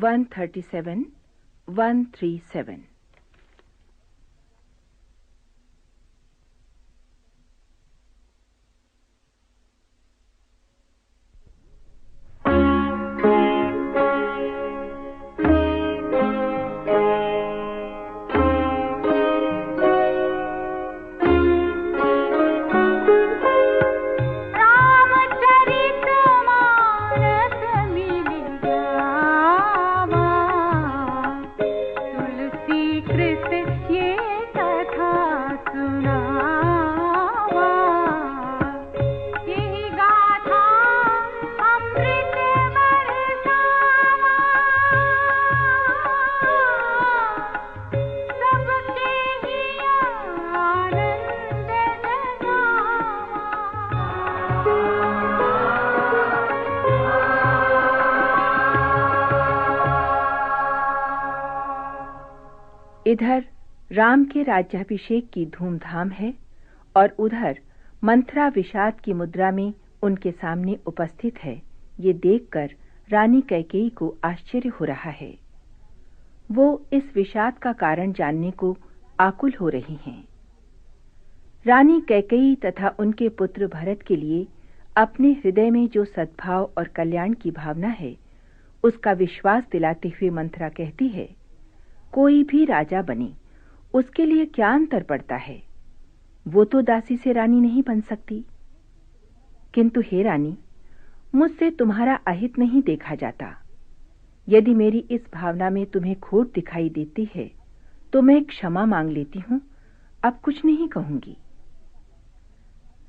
137, 137. इधर राम के राज्याभिषेक की धूमधाम है और उधर मंथरा विषाद की मुद्रा में उनके सामने उपस्थित है। ये देखकर रानी कैकेयी को आश्चर्य हो रहा है। वो इस विषाद का कारण जानने को आकुल हो रही हैं। रानी कैकेयी तथा उनके पुत्र भरत के लिए अपने हृदय में जो सद्भाव और कल्याण की भावना है, उसका विश्वास दिलाते हुए मंथरा कहती है, कोई भी राजा बने, उसके लिए क्या अंतर पड़ता है? वो तो दासी से रानी नहीं बन सकती। किंतु हे रानी, मुझसे तुम्हारा अहित नहीं देखा जाता। यदि मेरी इस भावना में तुम्हें खोट दिखाई देती है तो मैं क्षमा मांग लेती हूं, अब कुछ नहीं कहूंगी।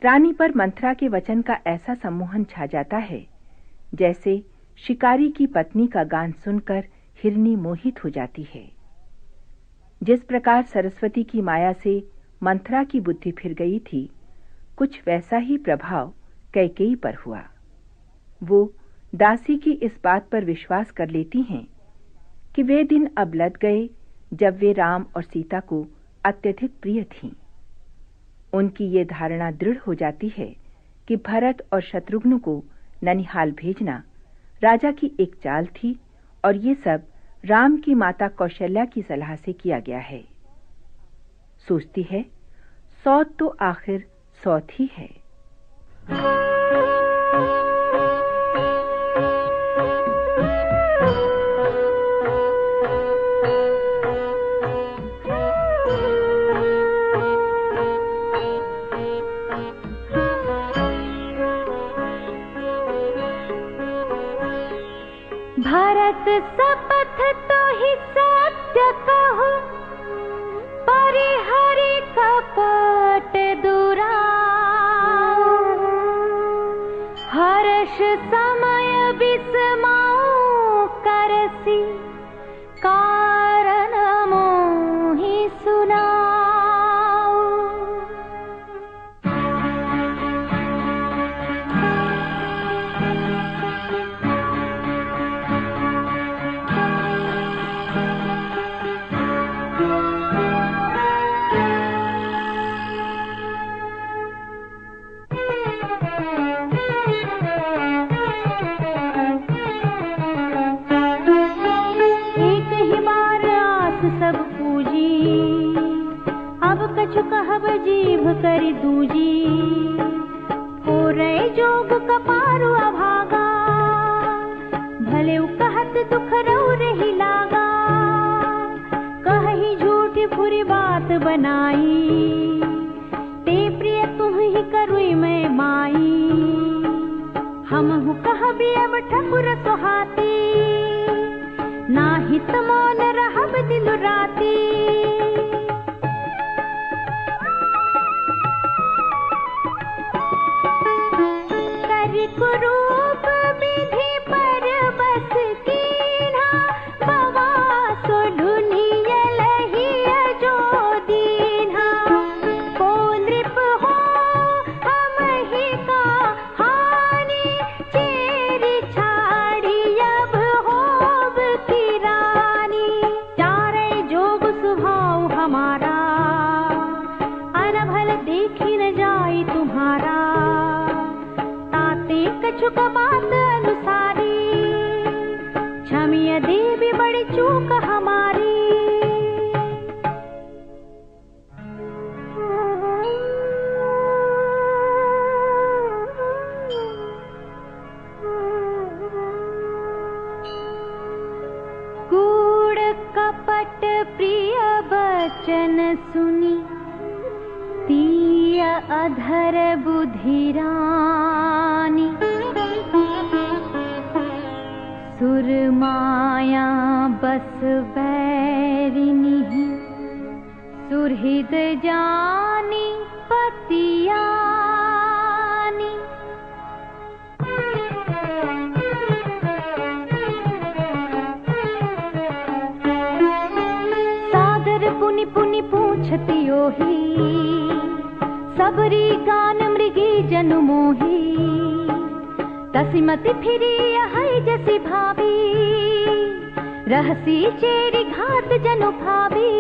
रानी पर मंथरा के वचन का ऐसा सम्मोहन छा जाता है जैसे शिकारी की पत्नी का गान सुनकर हिरनी मोहित हो जाती है। जिस प्रकार सरस्वती की माया से मंथरा की बुद्धि फिर गई थी, कुछ वैसा ही प्रभाव कैकेयी पर हुआ। वो दासी की इस बात पर विश्वास कर लेती हैं कि वे दिन अब लद गए जब वे राम और सीता को अत्यधिक प्रिय थीं। उनकी ये धारणा दृढ़ हो जाती है कि भरत और शत्रुघ्न को ननिहाल भेजना राजा की एक चाल थी और ये सब राम की माता कौशल्या की सलाह से किया गया है। सोचती है, सौत तो आखिर सौत ही है। भारत शपथ तो ही सत्य कहो, परिहरि कपट दुराओ, हर्ष समय विस्माओ करसी, कारण मोहि सुनाओ। सब पूजी, अब कछु कहब जीभ करि दूजी, हो रहे जोग कपारु अभागा, भले कहत दुख रौ रही लागा, कही झूठी फुरी बात बनाई, ते प्रिय तुम ही करुई मैं माई, हमहु कहबी अब ठकुर सोहाती, नाहित मौन रहब दिन राती। करि कुरूप विधि पर बस कीन्हा, बवा सो ढूंढिय लहिय जो दीन्हा, को नृप हो हम ही का हानि, चेरी छाड़ी अब होब की रानी, चारे जोग स्वभाव हमारा, अनभल देखी न जाई तुम्हारा, ताते कछु बात अनुसारी, क्षमिय देवी सुनी तीय अधर बुधिरानी, सुरमाया बस बैरिनी, सुरहित जानी पतियानी। सादर पुनि पुनि पूछती ओही, सबरी गान मृगी जनु मोही। तसिमति फिरी है जसी भाभी, रहसी चेरी घात जनु भाभी।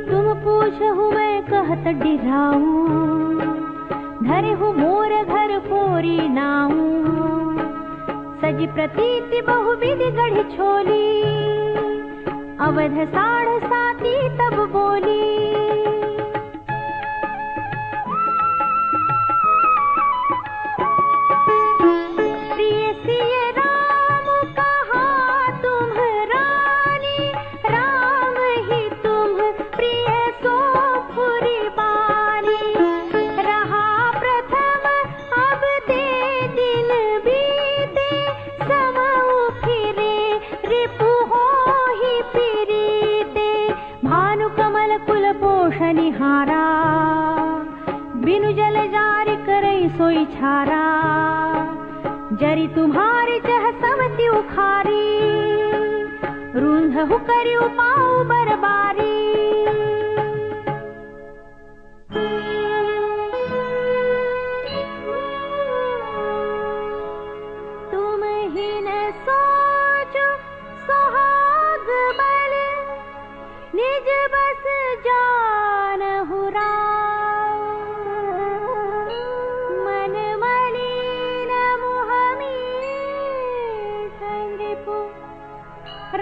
तुम पूछहु मैं कहत डिराऊं, धरे हूँ मोर घर फोरी नाऊं। सजी प्रतीति बहुविधि गढ़ी छोली, अवध साढ़ साती तब बोली। निहारा बिनु जल जारी करई सोई छारा। जरी तुम्हारी जह समति उखारी, रूंधहु करिउ पाऊ बरबारी। तुम ही न सोचो सोहाग बल, निज बस जान हुरा। मन मलिन मुह मीठ नृपु,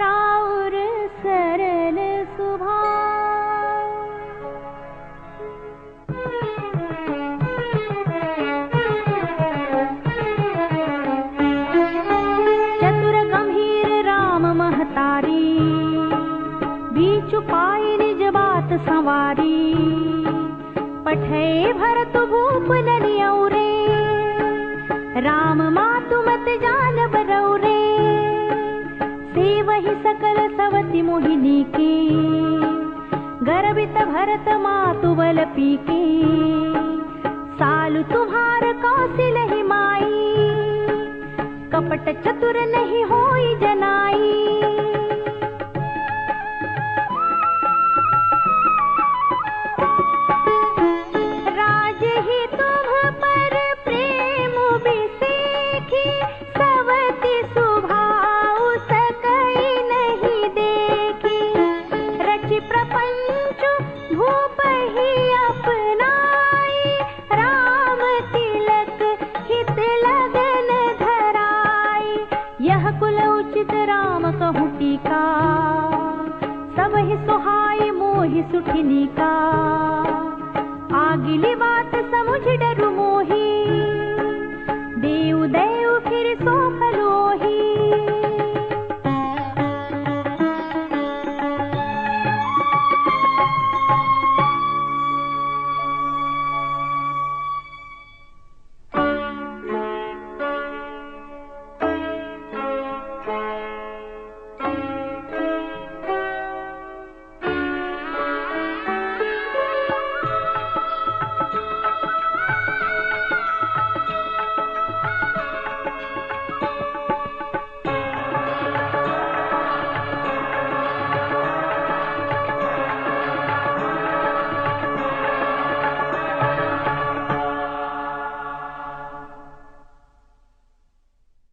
राउर सरल सुभाव। चतुर गंभीर राम महतारी, बीचु पाई निज बात संवारी। पठे भरत भूप नलियौरे, राम मातु मत जान बरौरे। से वही सकल सवति मोहिनी के, गर्वित भरत मातु बल पीके। सालु तुम्हार कौशल ही माई, कपट चतुर नहीं होई जनाई। सबहि सोहाय मोहि सुठिनी का, आगिली बात समुझ डरु मोही। देव देव फिर सो फलोही।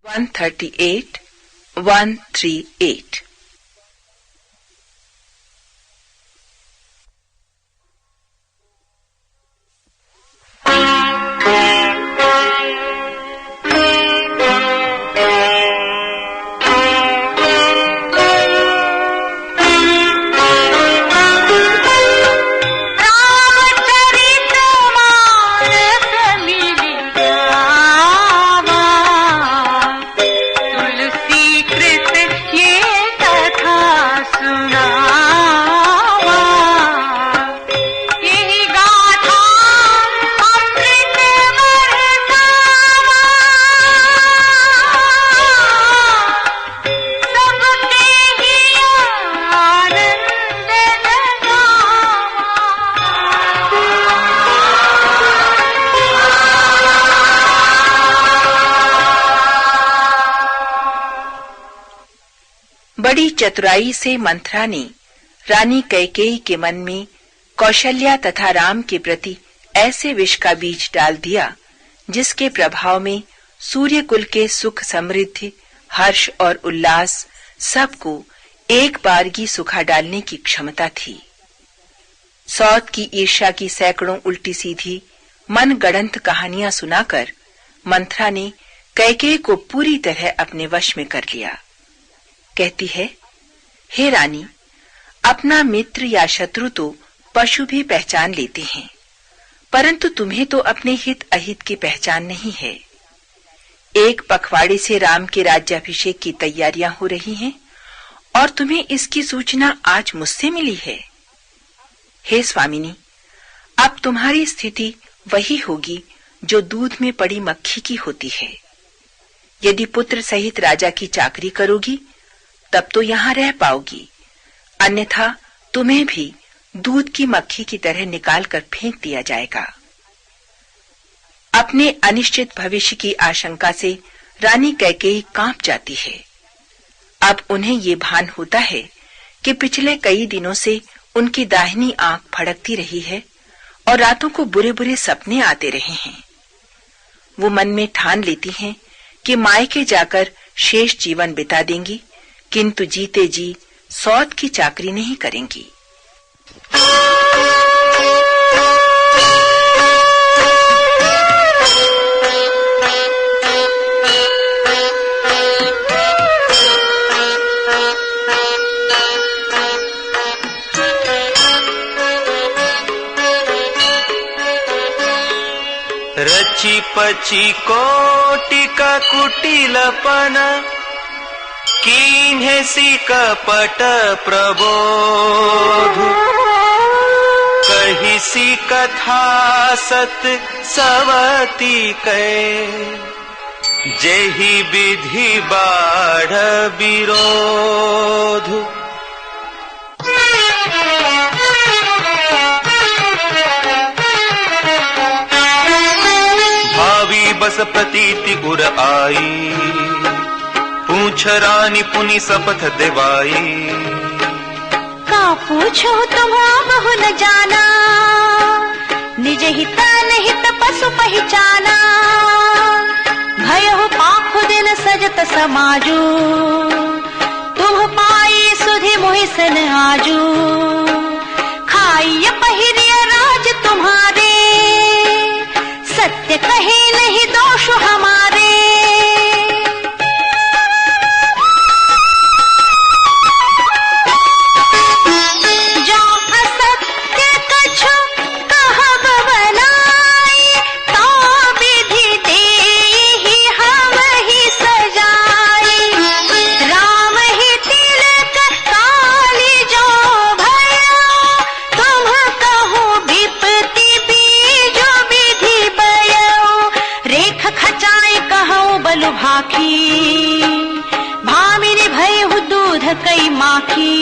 138, 138. ये बड़ी चतुराई से मंथरा ने रानी कैकेयी के मन में कौशल्या तथा राम के प्रति ऐसे विष का बीज डाल दिया जिसके प्रभाव में सूर्यकुल के सुख, समृद्धि, हर्ष और उल्लास सबको एक बारगी सुखा डालने की क्षमता थी। सौत की ईर्ष्या की सैकड़ों उल्टी सीधी मन गढ़ंत कहानियां सुनाकर मंथरा ने कैकेयी को पूरी तरह अपने वश में कर लिया। कहती है, हे रानी, अपना मित्र या शत्रु तो पशु भी पहचान लेते हैं, परंतु तुम्हें तो अपने हित अहित की पहचान नहीं है। एक पखवाड़े से राम के राज्याभिषेक की तैयारियां हो रही हैं और तुम्हें इसकी सूचना आज मुझसे मिली है। हे स्वामिनी, अब तुम्हारी स्थिति वही होगी जो दूध में पड़ी मक्खी की होती है। यदि पुत्र सहित राजा की चाकरी करोगी तब तो यहाँ रह पाओगी, अन्यथा तुम्हें भी दूध की मक्खी की तरह निकाल कर फेंक दिया जाएगा। अपने अनिश्चित भविष्य की आशंका से रानी कैकेयी कांप जाती है। अब उन्हें ये भान होता है कि पिछले कई दिनों से उनकी दाहिनी आंख फड़कती रही है और रातों को बुरे बुरे सपने आते रहे हैं। वो मन में ठान लेती हैं कि मायके जाकर शेष जीवन बिता देंगी, किंतु जीते जी सौत की चाकरी नहीं करेंगी। रची पची कोटिका कुटिलपन कीन्हे सी कपट प्रबोध कही सी कथा सत सवती कै जेहि विधि बाढ़ विरोध। भावी बस प्रतीति उर आई पूछ रानी पुनि शपथ दिवाई। का पूछो तुम्हारा बहु न जाना निज हिता निहित पशु पहचाना। भयो पाखु दिन सजत समाजू तुम पाई सुधि मोहिसन आजू। खाई पहिरिय राज तुम्हारे सत्य कहे नहीं दोष हमारे। भामिनी भयहु दूध कई माखी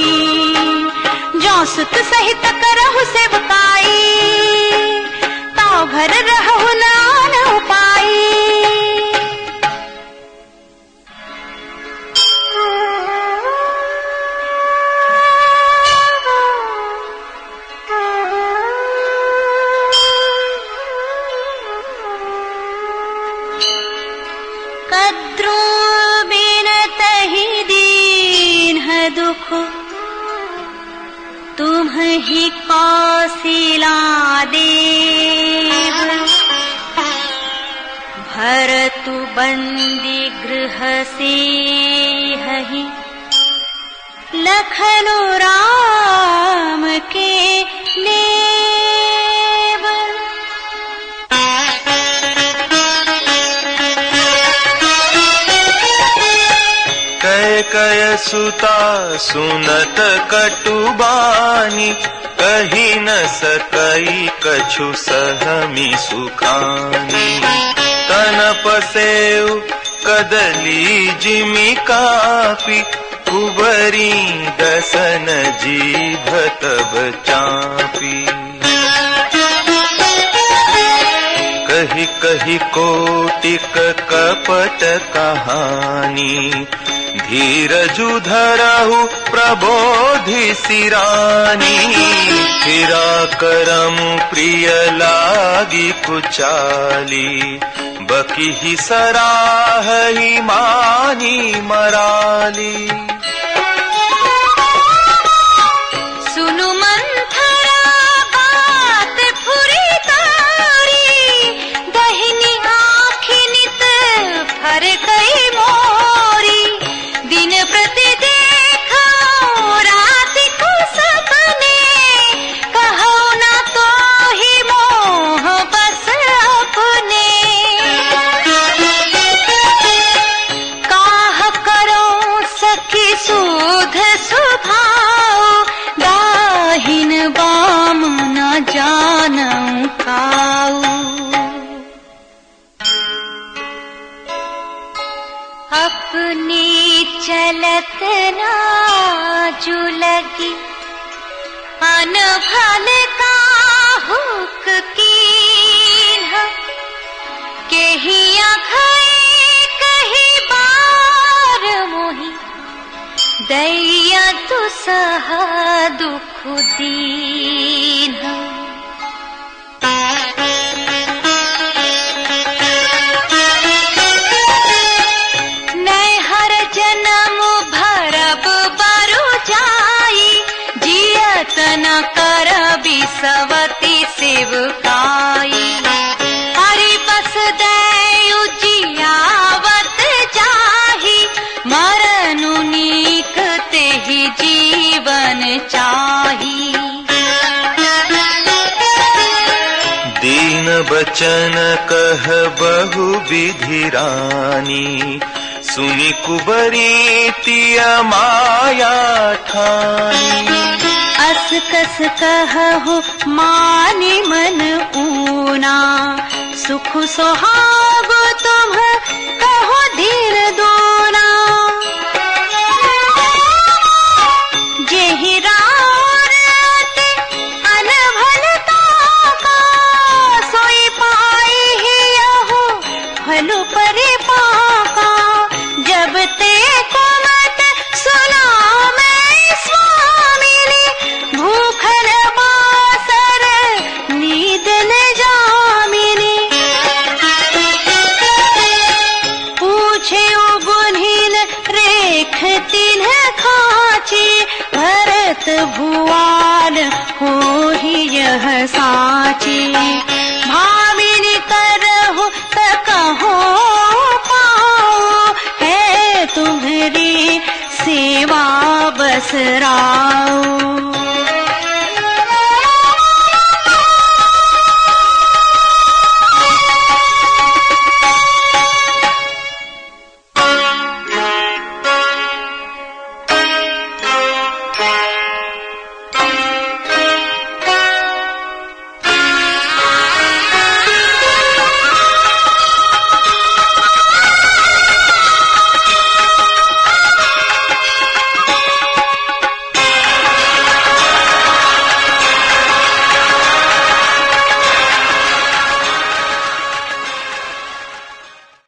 जो सुत सहित करहु सेवकाई। ताव घर रहु नान उपाई। कद्रों बिनत ही दीन है दुख तुम ही कौशिला देव। भरतु बंदी गृह से हहि लखनु राम के नेव। कय सुता सुनत कटुबानी कही न सकई कछु सहमी सुखानी। तन पसेउ कदली जिमि कापी कुबरी दसन जीभ तब चापी। कही कही कोटिक कपट कहानी धीरजु धरहु प्रबोधिसि रानी, फिरा करमु प्रिय लागी कुचाली, बकिहि सराहहि मानी मराली। सुनु मंथरा बात फुरी तारी, दहिनी आँखि नित फर गई मोरी, दिन प्रति देखो रात को सपने, कहो ना तो ही मोह बस अपने। काह करो सखी सुध सुभाव, दाहिन बाम न जानऊं काऊ। अपनी चलत नाजु लगी, अनभल का हुक कीन्ह, केहिया घई कही बार मोही, दैया तु सह दुख दीन्ह। नैहर जन्म भरब बरु जाई, जियत न करबी सवती सेवकाई। हरि बस दयु जियावत जाही, मरनु नीक तेहि जीवन चाही। दीन बचन कह बहु विधि रानी, सुनि कुबरी तिय माया ठानी। अस कस कहु मानि मन ऊना, सुख सोहाग तुम कहो धीर दोना। जेहि रात अनभलता का, सोई पाई ही यहु भलु परि पाका। जब ते कुमत सुना मैं स्वामिनी, भूखल बासर नींद न जामिनी। पूछे गुन्हीन रेख तिन्ह खाची, भरत भुआन हो ही यह साची। भामिनी करहु त कहो पाओ, है तुम्हारी सेवा बस रा